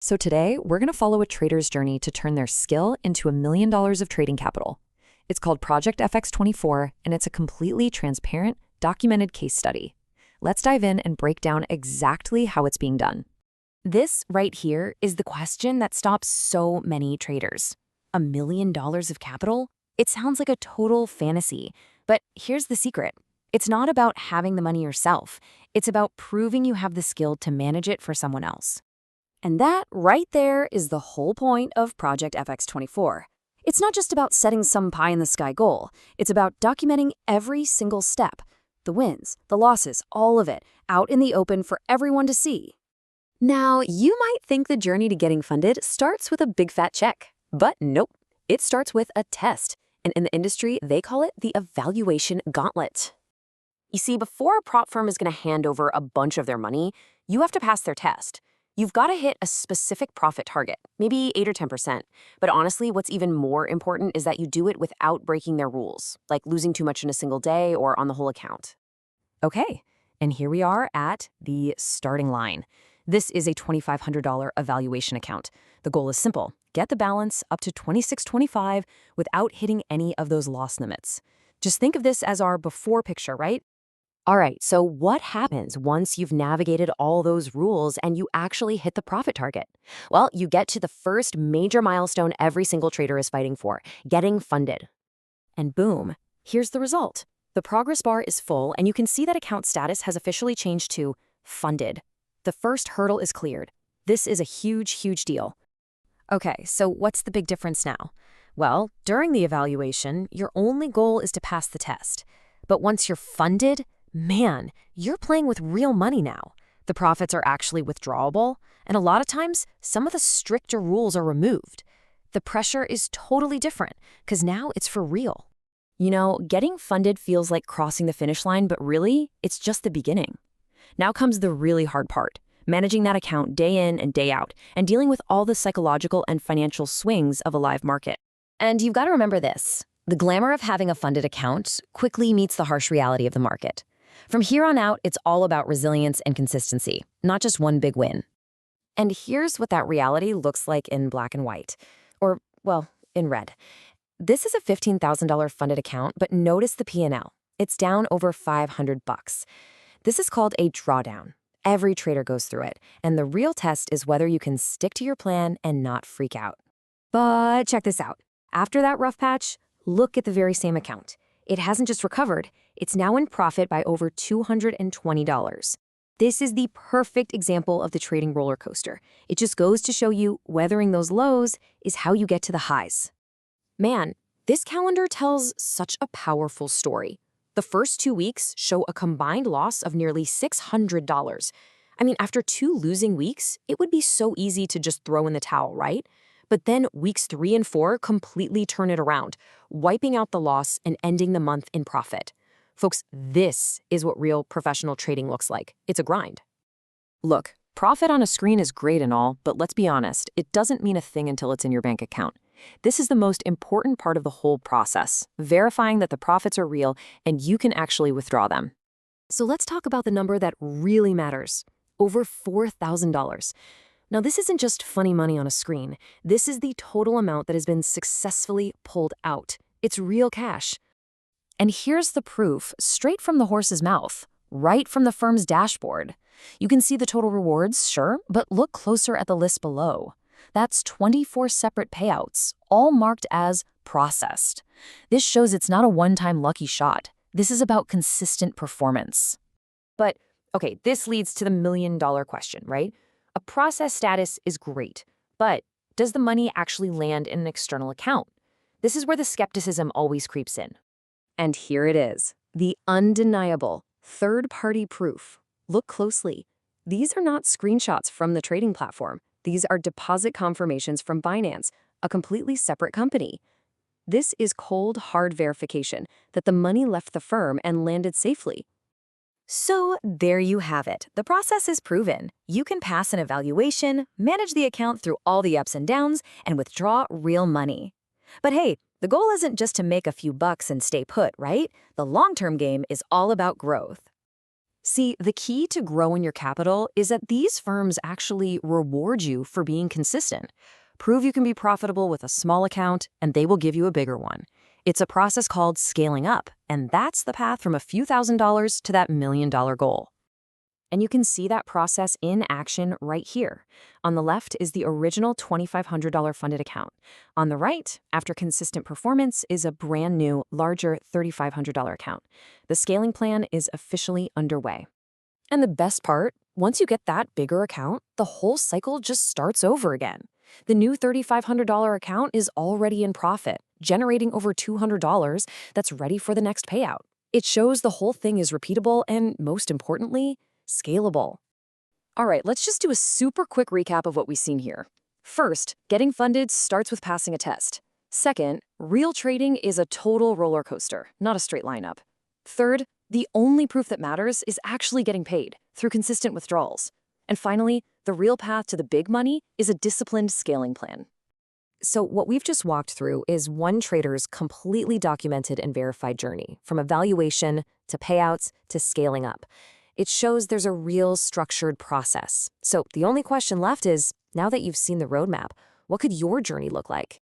So today, we're going to follow a trader's journey to turn their skill into $1 million of trading capital. It's called Project FX24, and it's a completely transparent, documented case study. Let's dive in and break down exactly how it's being done. This right here is the question that stops so many traders. $1 million of capital? It sounds like a total fantasy, but here's the secret. It's not about having the money yourself. It's about proving you have the skill to manage it for someone else. And that right there is the whole point of Project FX24. It's not just about setting some pie-in-the-sky goal. It's about documenting every single step, the wins, the losses, all of it, out in the open for everyone to see. Now, you might think the journey to getting funded starts with a big fat check. But nope, it starts with a test. And in the industry, they call it the evaluation gauntlet. You see, before a prop firm is going to hand over a bunch of their money, you have to pass their test. You've got to hit a specific profit target, maybe 8 or 10%. But honestly, what's even more important is that you do it without breaking their rules, like losing too much in a single day or on the whole account. Okay, and here we are at the starting line. This is a $2,500 evaluation account. The goal is simple. Get the balance up to $2,625 without hitting any of those loss limits. Just think of this as our before picture, right? All right, so what happens once you've navigated all those rules and you actually hit the profit target? Well, you get to the first major milestone every single trader is fighting for, getting funded. And boom, here's the result. The progress bar is full, and you can see that account status has officially changed to funded. The first hurdle is cleared. This is a huge, huge deal. Okay, so what's the big difference now? Well, during the evaluation, your only goal is to pass the test. But once you're funded, man, you're playing with real money now. The profits are actually withdrawable, and a lot of times, some of the stricter rules are removed. The pressure is totally different, because now it's for real. You know, getting funded feels like crossing the finish line, but really, it's just the beginning. Now comes the really hard part, managing that account day in and day out, and dealing with all the psychological and financial swings of a live market. And you've got to remember this. The glamour of having a funded account quickly meets the harsh reality of the market. From here on out, it's all about resilience and consistency, not just one big win. And here's what that reality looks like in black and white, or, well, in red. This is a $15,000 funded account, but notice the P&L. It's down over $500. This is called a drawdown. Every trader goes through it, and the real test is whether you can stick to your plan and not freak out. But check this out. After that rough patch, look at the very same account. It hasn't just recovered, it's now in profit by over $220. This is the perfect example of the trading roller coaster. It just goes to show you weathering those lows is how you get to the highs. Man, this calendar tells such a powerful story. The first 2 weeks show a combined loss of nearly $600. I mean, after 2 losing weeks, it would be so easy to just throw in the towel, right? But then weeks 3 and 4 completely turn it around, wiping out the loss and ending the month in profit. Folks, this is what real professional trading looks like. It's a grind. Look, profit on a screen is great and all, but let's be honest, it doesn't mean a thing until it's in your bank account. This is the most important part of the whole process, verifying that the profits are real and you can actually withdraw them. So let's talk about the number that really matters, over $4,000. Now, this isn't just funny money on a screen. This is the total amount that has been successfully pulled out. It's real cash. And here's the proof, straight from the horse's mouth, right from the firm's dashboard. You can see the total rewards, sure, but look closer at the list below. That's 24 separate payouts, all marked as processed. This shows it's not a one-time lucky shot. This is about consistent performance. But, okay, this leads to the million-dollar question, right? A process status is great, but does the money actually land in an external account? This is where the skepticism always creeps in. And here it is, the undeniable third-party proof. Look closely. These are not screenshots from the trading platform. These are deposit confirmations from Binance, a completely separate company. This is cold, hard verification that the money left the firm and landed safely. So there you have it. The process is proven. You can pass an evaluation, manage the account through all the ups and downs, and withdraw real money. But hey, the goal isn't just to make a few bucks and stay put, right? The long-term game is all about growth. See, the key to growing your capital is that these firms actually reward you for being consistent. Prove you can be profitable with a small account, and they will give you a bigger one. It's a process called scaling up, and that's the path from a few $1,000s to that $1 million goal. And you can see that process in action right here. On the left is the original $2,500 funded account. On the right, after consistent performance, is a brand new, larger $3,500 account. The scaling plan is officially underway. And the best part, once you get that bigger account, the whole cycle just starts over again. The new $3,500 account is already in profit, generating over $200 that's ready for the next payout. It shows the whole thing is repeatable and, most importantly, scalable. All right, let's just do a super quick recap of what we've seen here. First, getting funded starts with passing a test. Second, real trading is a total roller coaster, not a straight line up. Third, the only proof that matters is actually getting paid through consistent withdrawals. And finally, the real path to the big money is a disciplined scaling plan. So what we've just walked through is one trader's completely documented and verified journey, from evaluation to payouts to scaling up. It shows there's a real structured process. So the only question left is, now that you've seen the roadmap, what could your journey look like?